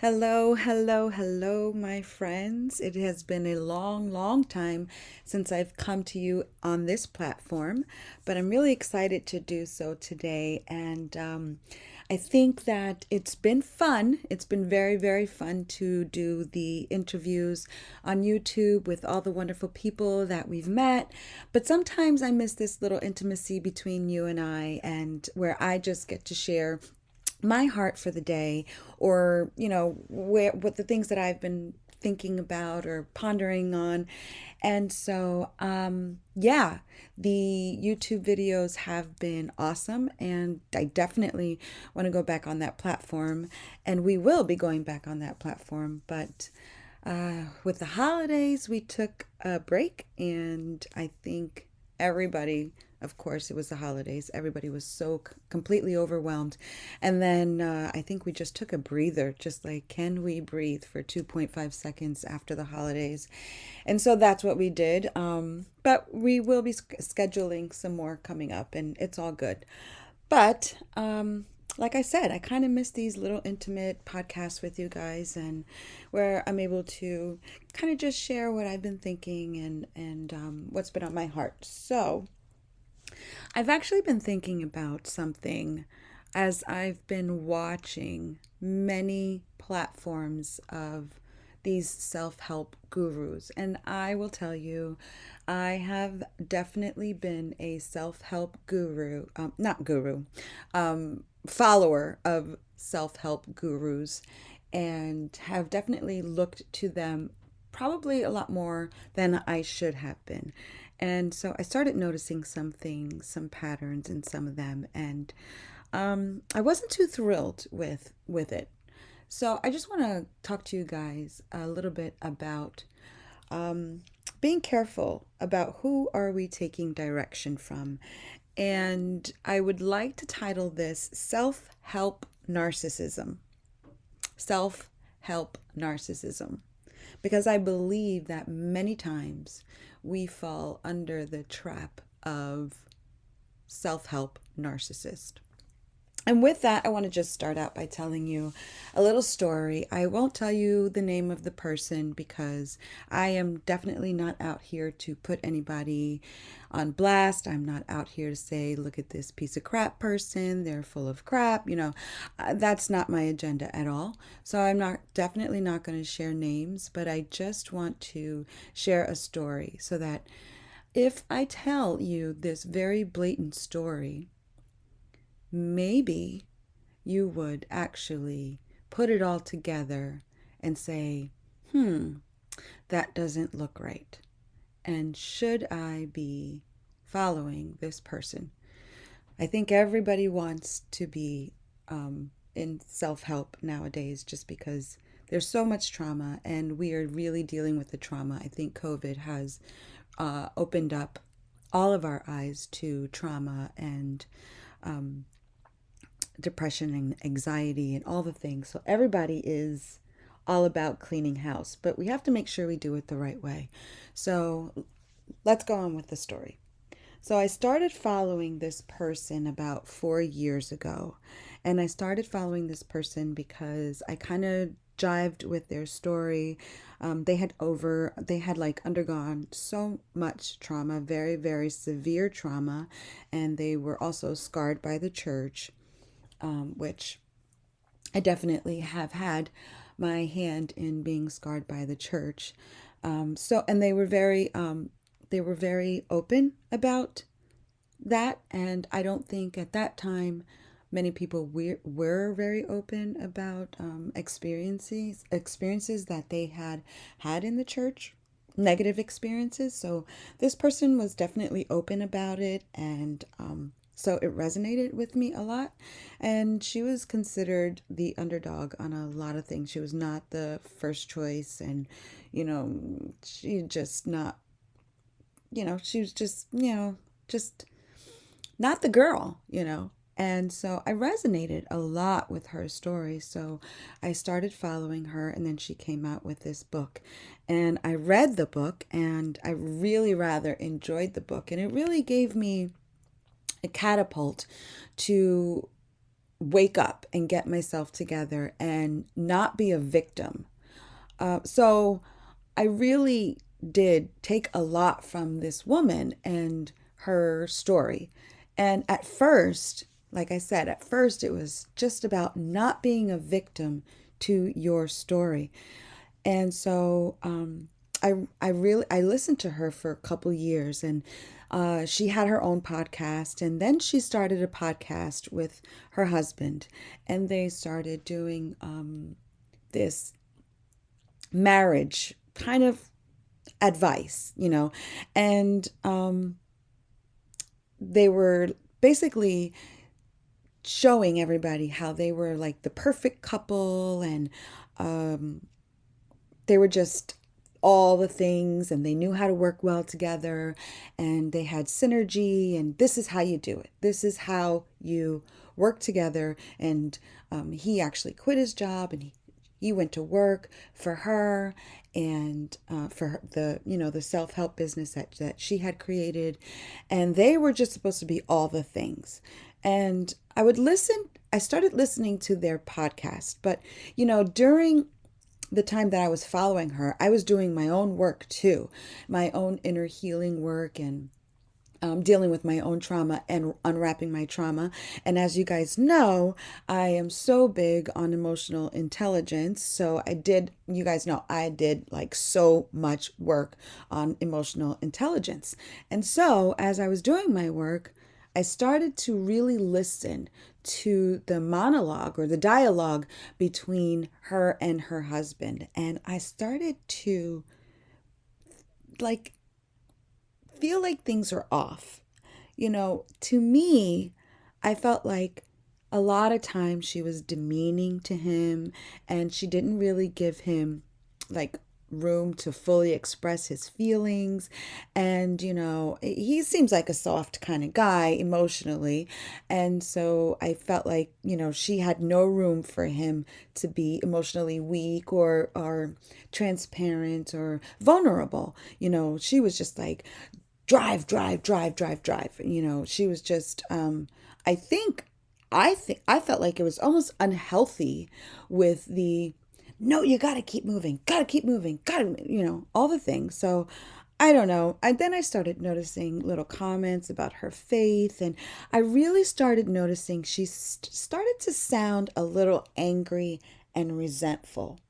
Hello, hello, hello, my friends. It has been a long, long time since I've come to you on this platform, but I'm really excited to do so today. And I think that it's been fun. It's been very, very fun to do the interviews on YouTube with all the wonderful people that we've met. But sometimes I miss this little intimacy between you and I, and where I just get to share my heart for the day, or what the things that I've been thinking about or pondering on. And so yeah, the YouTube videos have been awesome, and I definitely want to go back on that platform, and we will be going back on that platform. But with the holidays, we took a break, and I think everybody, of course, it was the holidays. Everybody was so completely overwhelmed. And then I think we just took a breather, just like, can we breathe for 2.5 seconds after the holidays? And so that's what we did. But we will be scheduling some more coming up, and it's all good. But like I said, I kind of miss these little intimate podcasts with you guys, and where I'm able to kind of just share what I've been thinking and what's been on my heart. So I've actually been thinking about something as I've been watching many platforms of these self help gurus. And I will tell you, I have definitely been a self help guru, not guru, follower of self help gurus, and have definitely looked to them probably a lot more than I should have been. And so I started noticing some things, some patterns in some of them, and I wasn't too thrilled with it. So I just want to talk to you guys a little bit about being careful about who are we taking direction from. And I would like to title this Self-Help Narcissism. Self-Help Narcissism. Because I believe that many times we fall under the trap of self-help narcissist. And with that, I want to just start out by telling you a little story. I won't tell you the name of the person because I am definitely not out here to put anybody on blast. I'm not out here to say, look at this piece of crap person, they're full of crap. That's not my agenda at all. So I'm definitely not going to share names, but I just want to share a story so that if I tell you this very blatant story, maybe you would actually put it all together and say, that doesn't look right. And should I be following this person? I think everybody wants to be in self-help nowadays just because there's so much trauma, and we are really dealing with the trauma. I think COVID has opened up all of our eyes to trauma and depression and anxiety and all the things. So everybody is all about cleaning house, but we have to make sure we do it the right way. So let's go on with the story. So I started following this person about 4 years ago. And I started following this person because I kind of jived with their story. They had like undergone so much trauma, very, very severe trauma. And they were also scarred by the church, which I definitely have had my hand in being scarred by the church. And they were very open about that. And I don't think at that time many people were very open about experiences that they had in the church, negative experiences. So this person was definitely open about it, and so it resonated with me a lot. And she was considered the underdog on a lot of things. She was not the first choice, and she just not, she was just not the girl. And so I resonated a lot with her story. So I started following her, and then she came out with this book. And I read the book, and I really rather enjoyed the book. And it really gave me a catapult to wake up and get myself together and not be a victim. So I really did take a lot from this woman and her story. And at first, like I said, at first it was just about not being a victim to your story. And so I listened to her for a couple years, and she had her own podcast, and then she started a podcast with her husband, and they started doing this marriage kind of advice, and they were basically showing everybody how they were like the perfect couple, and they were just all the things, and they knew how to work well together, and they had synergy, and this is how you do it. This is how you work together. And he actually quit his job, and he went to work for her, and for the self-help business that she had created, and they were just supposed to be all the things. And I started listening to their podcast, but during the time that I was following her, I was doing my own work too, my own inner healing work, and dealing with my own trauma and unwrapping my trauma. And as you guys know, I am so big on emotional intelligence. So you guys know, I did like so much work on emotional intelligence. And so as I was doing my work, I started to really listen to the monologue or the dialogue between her and her husband. And I started to like feel like things are off. To me, I felt like a lot of times she was demeaning to him, and she didn't really give him like room to fully express his feelings. And he seems like a soft kind of guy emotionally, and so I felt like she had no room for him to be emotionally weak or transparent or vulnerable. She was just like drive, drive, drive, drive, drive. She was just I think I felt like it was almost unhealthy with the no, you got to keep moving, got to keep moving, got to, all the things. So I don't know. And then I started noticing little comments about her faith, and I really started noticing she started to sound a little angry and resentful,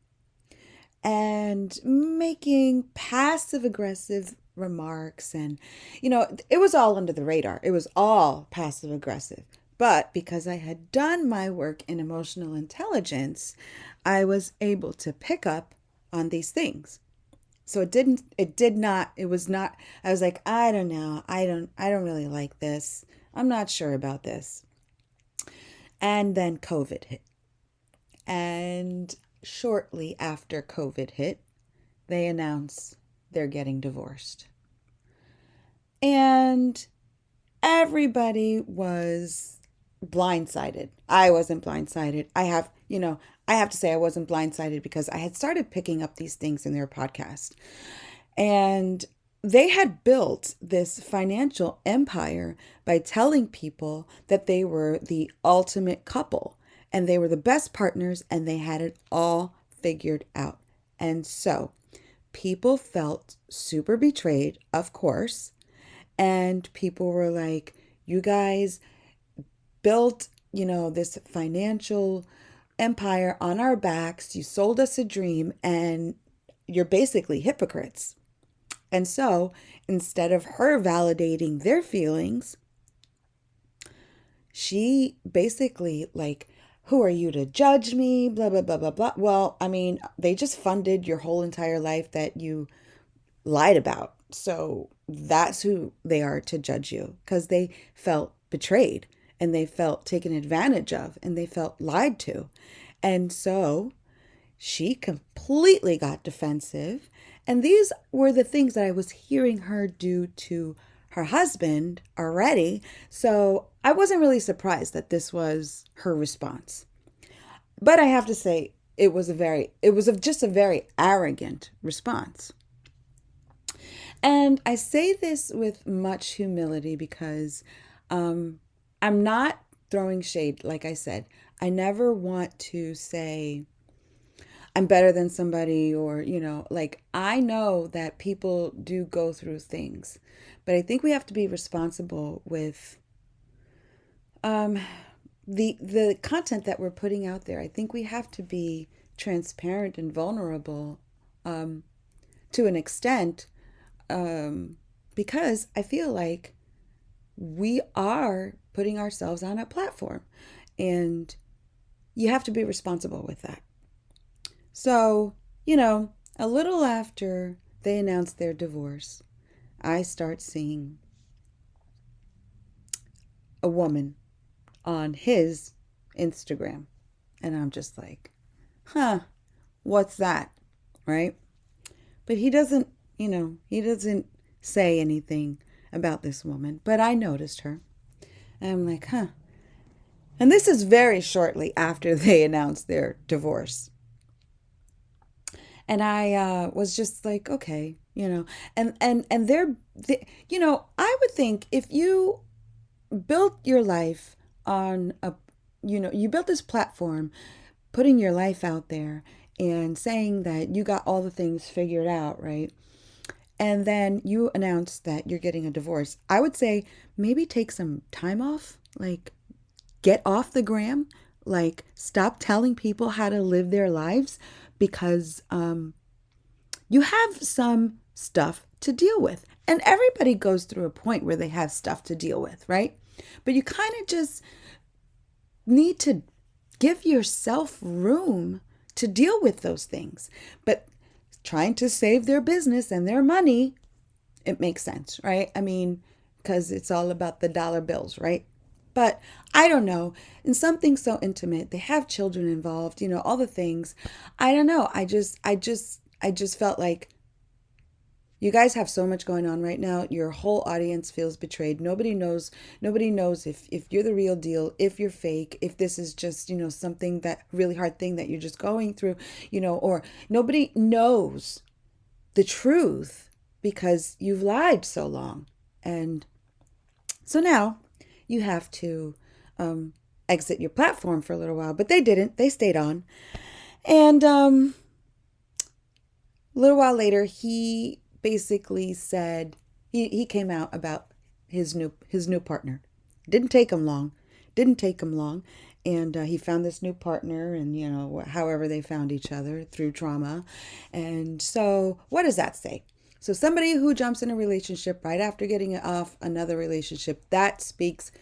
and making passive aggressive remarks. And it was all under the radar, it was all passive aggressive. But because I had done my work in emotional intelligence, I was able to pick up on these things. So it was not, I was like, I don't know, I don't really like this, I'm not sure about this. And then COVID hit, and shortly after COVID hit, they announced they're getting divorced. And everybody was blindsided. I wasn't blindsided. I have to say I wasn't blindsided because I had started picking up these things in their podcast. And they had built this financial empire by telling people that they were the ultimate couple and they were the best partners and they had it all figured out. And so people felt super betrayed, of course. And people were like, you guys built, this financial empire on our backs. You sold us a dream, and you're basically hypocrites. And so instead of her validating their feelings, she basically like, who are you to judge me? Blah, blah, blah, blah, blah. Well, I mean, they just funded your whole entire life that you lied about. So that's who they are to judge you, because they felt betrayed and they felt taken advantage of and they felt lied to. And so she completely got defensive. And these were the things that I was hearing her do to her husband already. So I wasn't really surprised that this was her response. But I have to say, it was just a very arrogant response. And I say this with much humility because I'm not throwing shade, like I said. I never want to say I'm better than somebody, or, like, I know that people do go through things, but I think we have to be responsible with um, the content that we're putting out there. I think we have to be transparent and vulnerable to an extent, because I feel like we are putting ourselves on a platform, and you have to be responsible with that. So, a little after they announced their divorce, I start seeing a woman on his Instagram. And I'm just like, what's that? Right? But he doesn't say anything about this woman. But I noticed her. And I'm like, And this is very shortly after they announced their divorce. And I was just like, okay, and I would think if you built your life on you built this platform, putting your life out there and saying that you got all the things figured out, right? And then you announce that you're getting a divorce. I would say maybe take some time off, like get off the gram, like stop telling people how to live their lives, because you have some stuff to deal with. And everybody goes through a point where they have stuff to deal with, right? But you kind of just need to give yourself room to deal with those things. But trying to save their business and their money, it makes sense, right? I mean, because it's all about the dollar bills, right? But I don't know. In something so intimate, they have children involved, all the things. I don't know. I just felt like you guys have so much going on right now. Your whole audience feels betrayed. Nobody knows if you're the real deal, if you're fake, if this is just, something, that really hard thing that you're just going through, or nobody knows the truth because you've lied so long. And so now you have to exit your platform for a little while, but they didn't. They stayed on. And a little while later, he basically said he came out about his new partner. Didn't take him long. And he found this new partner, and however they found each other, through trauma. And so what does that say? So somebody who jumps in a relationship right after getting off another relationship, that speaks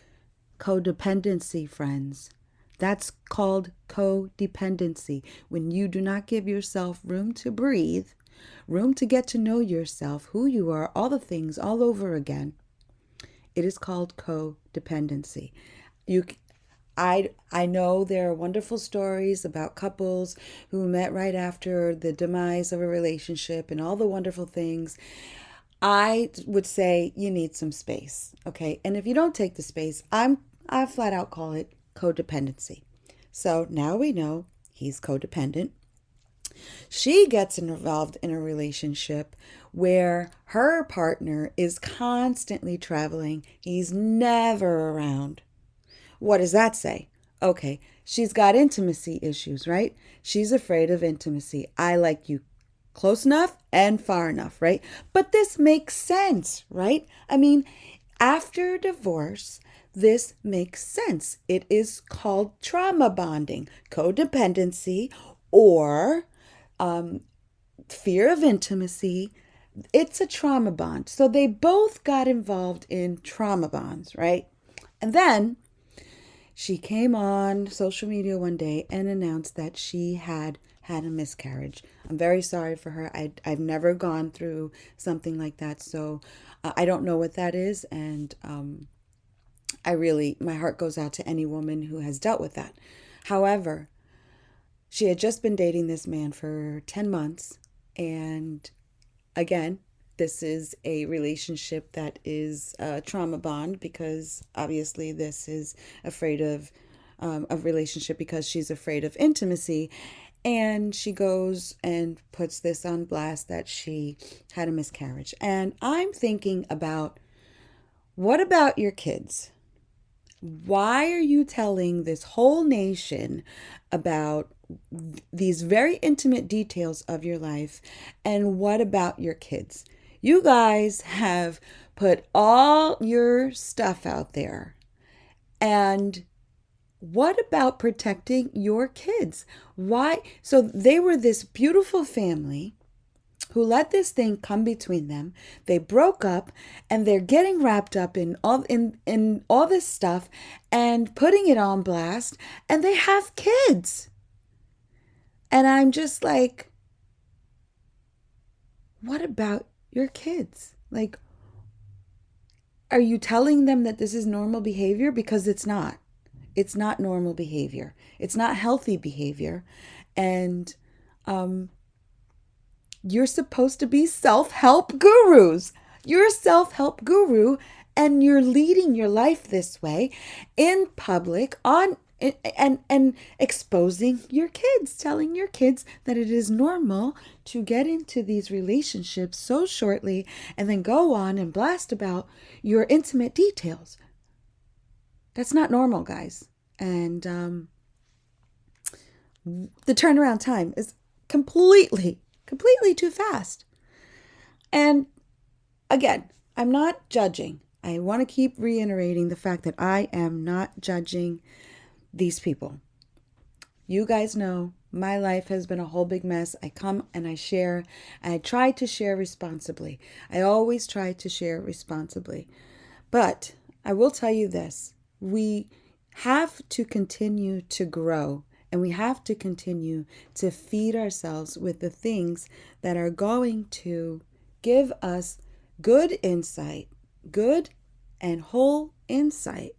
codependency, friends. That's called codependency. When you do not give yourself room to breathe, room to get to know yourself, who you are, all the things all over again, it is called codependency. I know there are wonderful stories about couples who met right after the demise of a relationship and all the wonderful things. I would say you need some space, okay? And if you don't take the space, I flat out call it codependency. So now we know he's codependent. She gets involved in a relationship where her partner is constantly traveling. He's never around. What does that say? Okay, she's got intimacy issues, right? She's afraid of intimacy. I like you close enough and far enough, right? But this makes sense, right? I mean, after divorce, this makes sense. It is called trauma bonding, codependency, or fear of intimacy. It's a trauma bond. So they both got involved in trauma bonds, right? And then she came on social media one day and announced that she had a miscarriage. I'm very sorry for her. I've never gone through something like that, so I don't know what that is. And my heart goes out to any woman who has dealt with that. However, she had just been dating this man for 10 months. And again, this is a relationship that is a trauma bond, because obviously this is afraid of a relationship because she's afraid of intimacy. And she goes and puts this on blast that she had a miscarriage. And I'm thinking about, what about your kids? Why are you telling this whole nation about these very intimate details of your life? And what about your kids? You guys have put all your stuff out there. And what about protecting your kids? Why? So they were this beautiful family who let this thing come between them. They broke up and they're getting wrapped up in all this stuff and putting it on blast, and they have kids. And I'm just like, what about your kids? Like, are you telling them that this is normal behavior? Because it's not. It's not normal behavior. It's not healthy behavior. And you're supposed to be self-help gurus. You're a self-help guru, and you're leading your life this way in public and exposing your kids, telling your kids that it is normal to get into these relationships so shortly and then go on and blast about your intimate details. That's not normal, guys. And the turnaround time is completely too fast. And again, I'm not judging. I want to keep reiterating the fact that I am not judging these people. You guys know my life has been a whole big mess. I come and I share, and I try to share responsibly. I always try to share responsibly. But I will tell you this, we have to continue to grow, and we have to continue to feed ourselves with the things that are going to give us good insight, good and whole insight,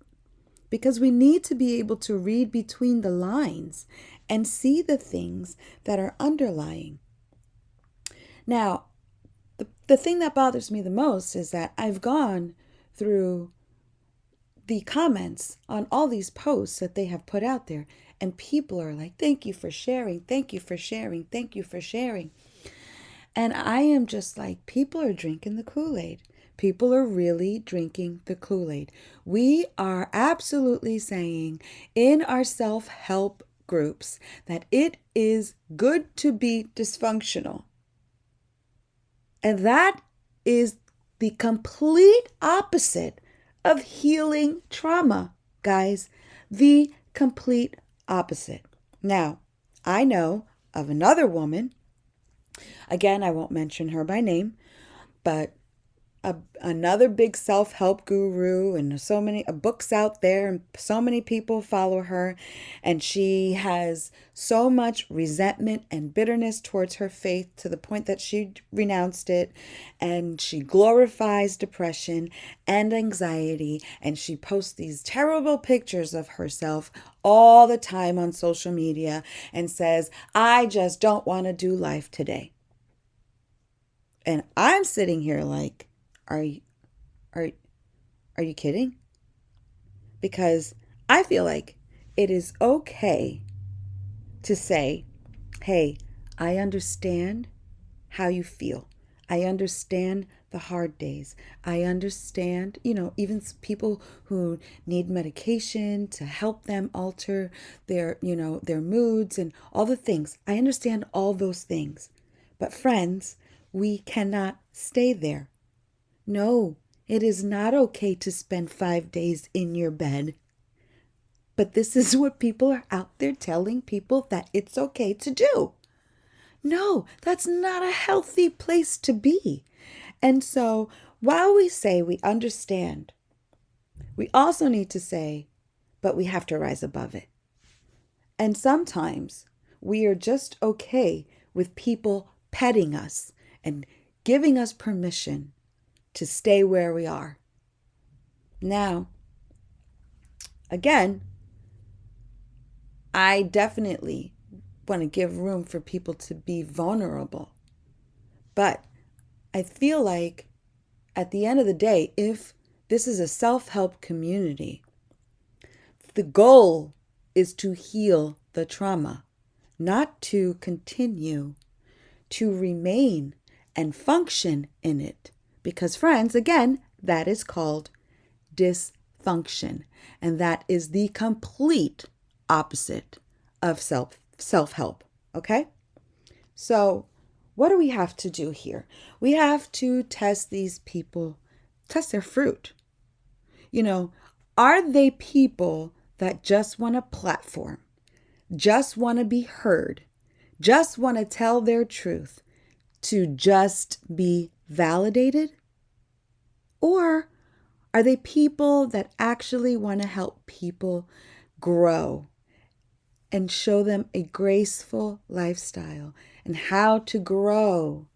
because we need to be able to read between the lines and see the things that are underlying. Now, the thing that bothers me the most is that I've gone through the comments on all these posts that they have put out there, and people are like, thank you for sharing, thank you for sharing, thank you for sharing. And I am just like, people are drinking the Kool-Aid. People are really drinking the Kool-Aid. We are absolutely saying in our self-help groups that it is good to be dysfunctional. And that is the complete opposite of healing trauma, guys. The complete opposite. Now, I know of another woman, again, I won't mention her by name, but another big self-help guru, and so many books out there, and so many people follow her, and she has so much resentment and bitterness towards her faith to the point that she renounced it, and she glorifies depression and anxiety, and she posts these terrible pictures of herself all the time on social media and says, I just don't want to do life today. And I'm sitting here like, are you kidding? Because I feel like it is okay to say, hey, I understand how you feel. I understand the hard days. I understand, even people who need medication to help them alter their moods and all the things. I understand all those things. But friends, we cannot stay there. No, it is not okay to spend 5 days in your bed. But this is what people are out there telling people that it's okay to do. No, that's not a healthy place to be. And so while we say we understand, we also need to say, but we have to rise above it. And sometimes we are just okay with people petting us and giving us permission to stay where we are. Now, again, I definitely want to give room for people to be vulnerable. But I feel like at the end of the day, if this is a self-help community, the goal is to heal the trauma, not to continue to remain and function in it. Because friends, again, that is called dysfunction. dysfunction. And that is the complete opposite of self-help. Okay? So what do we have to do here? We have to test these people, test their fruit. Are they people that just want a platform, just want to be heard, just want to tell their truth, to just be validated? Or are they people that actually want to help people grow and show them a graceful lifestyle and how to grow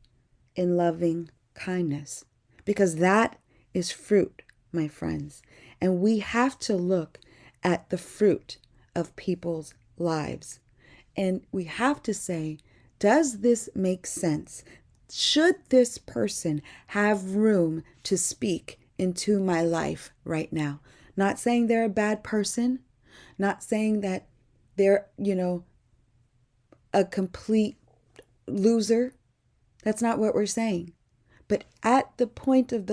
in loving kindness? Because that is fruit, my friends. And we have to look at the fruit of people's lives. And we have to say, does this make sense? Should this person have room to speak into my life right now? Not saying they're a bad person, not saying that they're, a complete loser. That's not what we're saying. But at the point of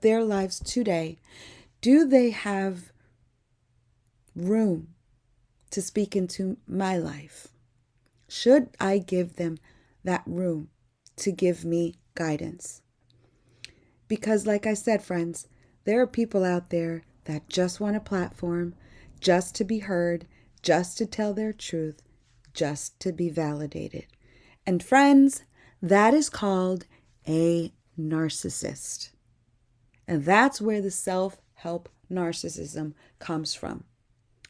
their lives today, do they have room to speak into my life? Should I give them that room to give me guidance? Because like I said, friends, there are people out there that just want a platform, just to be heard, just to tell their truth, just to be validated. And friends, that is called a narcissist. And that's where the self-help narcissism comes from.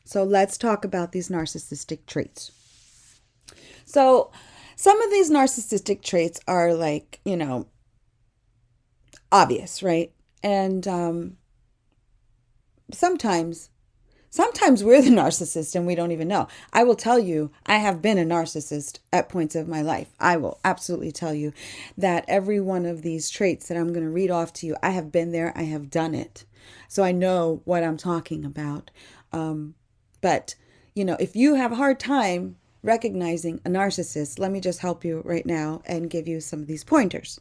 So let's talk about these narcissistic traits. So some of these narcissistic traits are like, obvious, right? And sometimes we're the narcissist and we don't even know. I will tell you, I have been a narcissist at points of my life. I will absolutely tell you that every one of these traits that I'm going to read off to you, I have been there, I have done it. So I know what I'm talking about. But, if you have a hard time recognizing a narcissist, let me just help you right now and give you some of these pointers.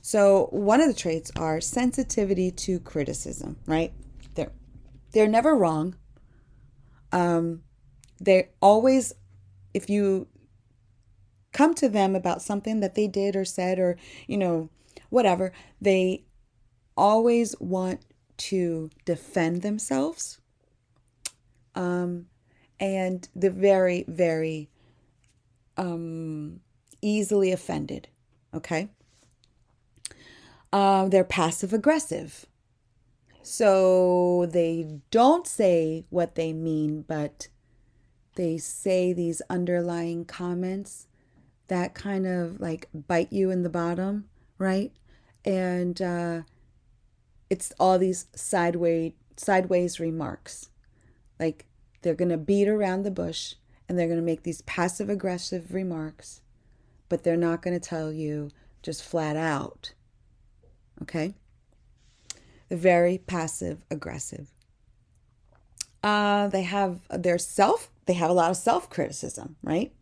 So one of the traits are sensitivity to criticism, right? They're never wrong. They always, if you come to them about something that they did or said or, whatever, they always want to defend themselves. And they're very, very easily offended. Okay. They're passive aggressive. So they don't say what they mean, but they say these underlying comments that kind of like bite you in the bottom, right? And it's all these sideways remarks. Like they're going to beat around the bush and they're going to make these passive aggressive remarks, but they're not going to tell you just flat out. Okay? They're very passive aggressive. They have a lot of self-criticism, right?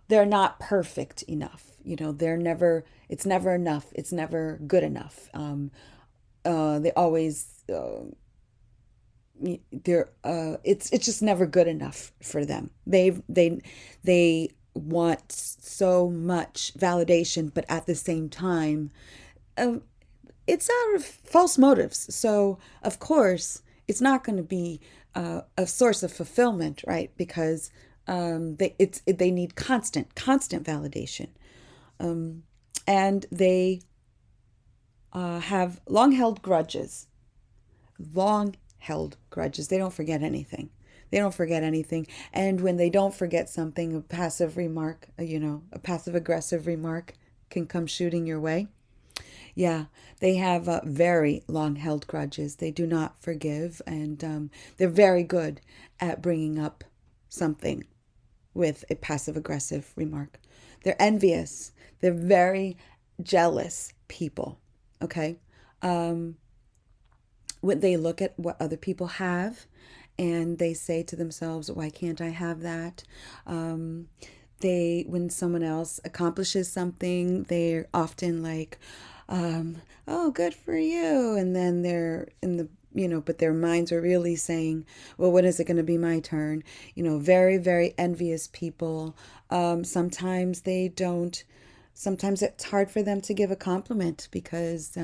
They're not perfect enough. It's never enough. It's never good enough. They always, it's just never good enough for them. They want so much validation, but at the same time, it's out of false motives. So of course, it's not going to be a source of fulfillment, right? Because they need constant validation, and they have long-held grudges. They don't forget anything. And when they don't forget something, a passive aggressive remark can come shooting your way. Yeah, they have very long-held grudges. They do not forgive, and they're very good at bringing up something with a passive-aggressive remark. They're envious. They're very jealous people, okay? When they look at what other people have, and they say to themselves, why can't I have that? When someone else accomplishes something, they're often like, oh, good for you. And then they're in the but their minds are really saying, well, when is it going to be my turn? Very, very envious people. Sometimes they don't, sometimes it's hard for them to give a compliment because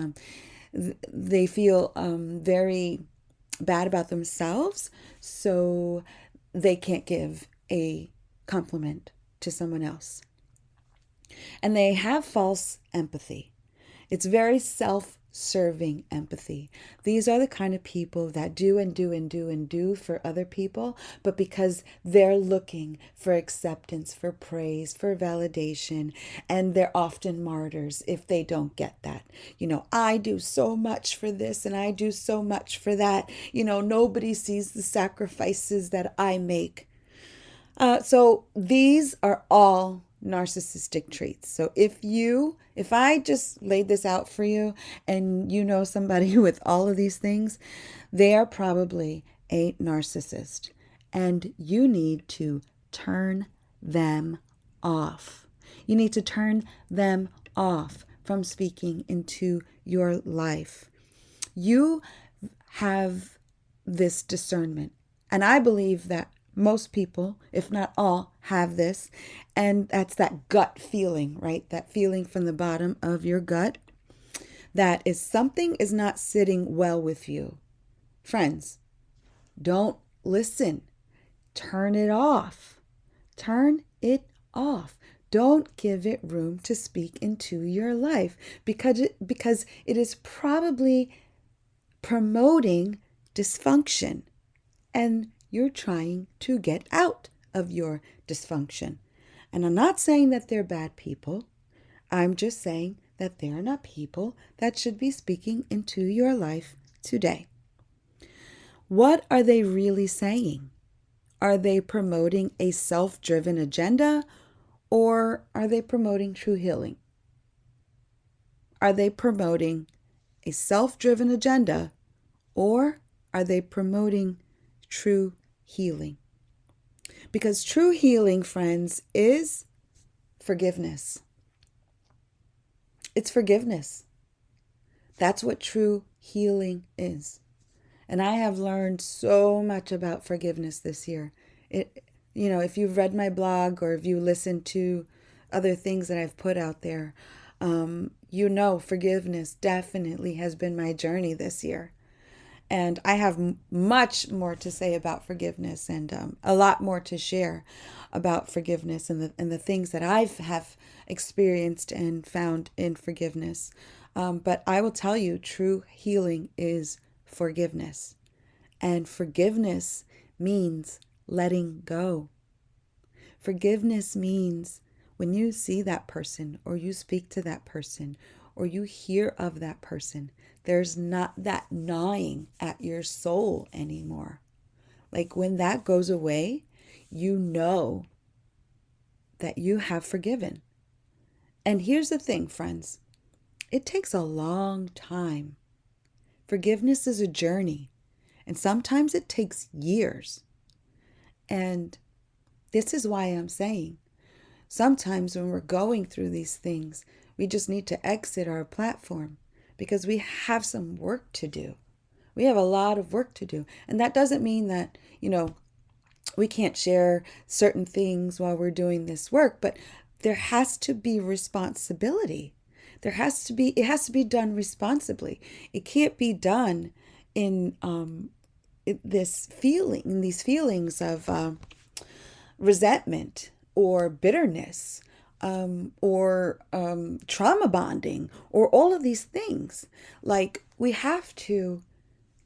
they feel very bad about themselves. So they can't give a compliment to someone else. And they have false empathy. It's very self-serving empathy. These are the kind of people that do and do and do and do for other people, but because they're looking for acceptance, for praise, for validation, and they're often martyrs if they don't get that. I do so much for this and I do so much for that. Nobody sees the sacrifices that I make. So these are all narcissistic traits. So if I just laid this out for you and somebody with all of these things, they are probably a narcissist and you need to turn them off. You need to turn them off from speaking into your life. You have this discernment, and I believe that most people, if not all, have this. And that's that gut feeling, right? That feeling from the bottom of your gut that is something is not sitting well with you. Friends, don't listen. Turn it off. Turn it off. Don't give it room to speak into your life because it is probably promoting dysfunction, and you're trying to get out of your dysfunction. And I'm not saying that they're bad people. I'm just saying that they're not people that should be speaking into your life today. What are they really saying? Are they promoting a self-driven agenda, or are they promoting true healing? Are they promoting a self-driven agenda, or are they promoting true healing? Because true healing, friends, is forgiveness. It's forgiveness. That's what true healing is. And I have learned so much about forgiveness this year. If you've read my blog or if you listen to other things that I've put out there, forgiveness definitely has been my journey this year. And I have much more to say about forgiveness and a lot more to share about forgiveness and the things that I have experienced and found in forgiveness. But I will tell you, true healing is forgiveness. And forgiveness means letting go. Forgiveness means when you see that person or you speak to that person or you hear of that person, there's not that gnawing at your soul anymore. Like when that goes away, you know that you have forgiven. And here's the thing, friends. It takes a long time. Forgiveness is a journey. And sometimes it takes years. And this is why I'm saying, sometimes when we're going through these things, we just need to exit our platform because we have some work to do. We have a lot of work to do. And that doesn't mean that, we can't share certain things while we're doing this work, but there has to be responsibility. It has to be done responsibly. It can't be done in these feelings of resentment or bitterness, or trauma bonding, or all of these things. Like, we have to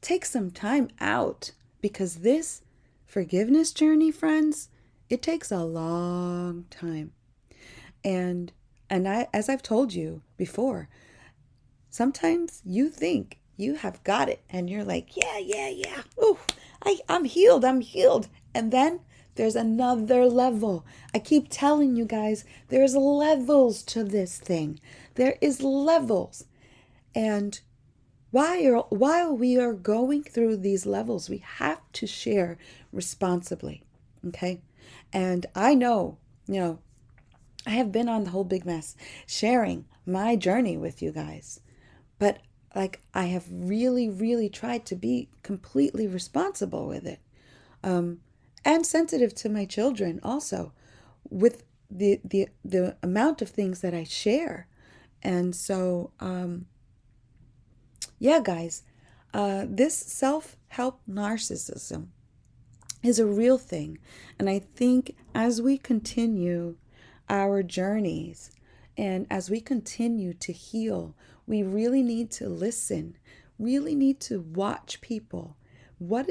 take some time out because this forgiveness journey, friends, it takes a long time. And as I've told you before, sometimes you think you have got it and you're like, yeah. Ooh, I'm healed. And then there's another level. I keep telling you guys, there's levels to this thing. There is levels. And while we are going through these levels, we have to share responsibly. Okay? And I know, I have been on the whole big mess sharing my journey with you guys. But like I have really, really tried to be completely responsible with it, and sensitive to my children also, with the amount of things that I share. And so, yeah, guys, this self-help narcissism is a real thing. And I think as we continue our journeys and as we continue to heal, we really need to listen, really need to watch people. What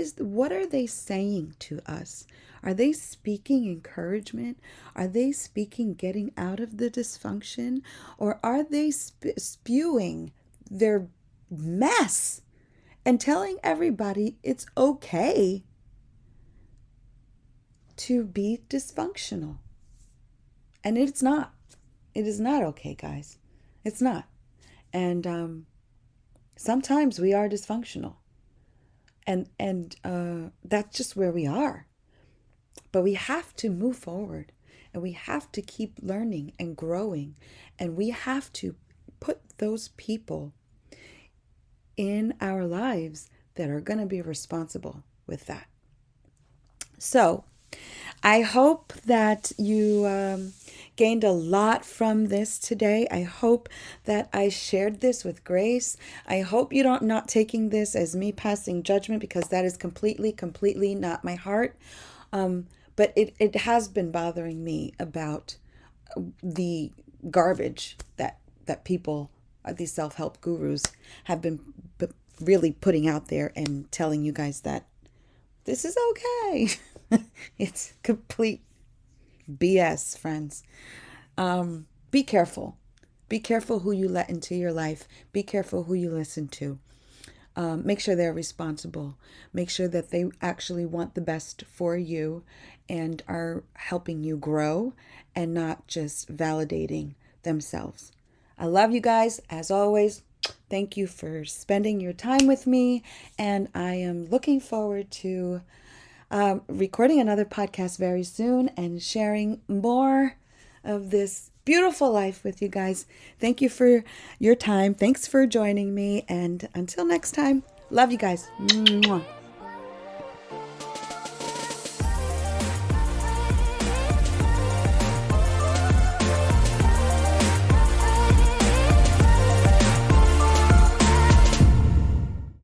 are they saying to us? Are they speaking encouragement? Are they speaking getting out of the dysfunction? Or are they spewing their mess and telling everybody it's okay to be dysfunctional? And it's not. It is not okay, guys. It's not. And sometimes we are dysfunctional. And that's just where we are. But we have to move forward, and we have to keep learning and growing, and we have to put those people in our lives that are going to be responsible with that. So I hope that you gained a lot from this today. I hope that I shared this with grace. I hope you don't not taking this as me passing judgment, because that is completely not my heart. But it has been bothering me about the garbage that people, these self-help gurus, have been really putting out there and telling you guys that this is okay. It's complete BS, friends. Be careful. Be careful who you let into your life. Be careful who you listen to. Make sure they're responsible. Make sure that they actually want the best for you and are helping you grow and not just validating themselves. I love you guys, as always. Thank you for spending your time with me, and I am looking forward to recording another podcast very soon and sharing more of this beautiful life with you guys. Thank you for your time. Thanks for joining me, and until next time, love you guys. Mwah.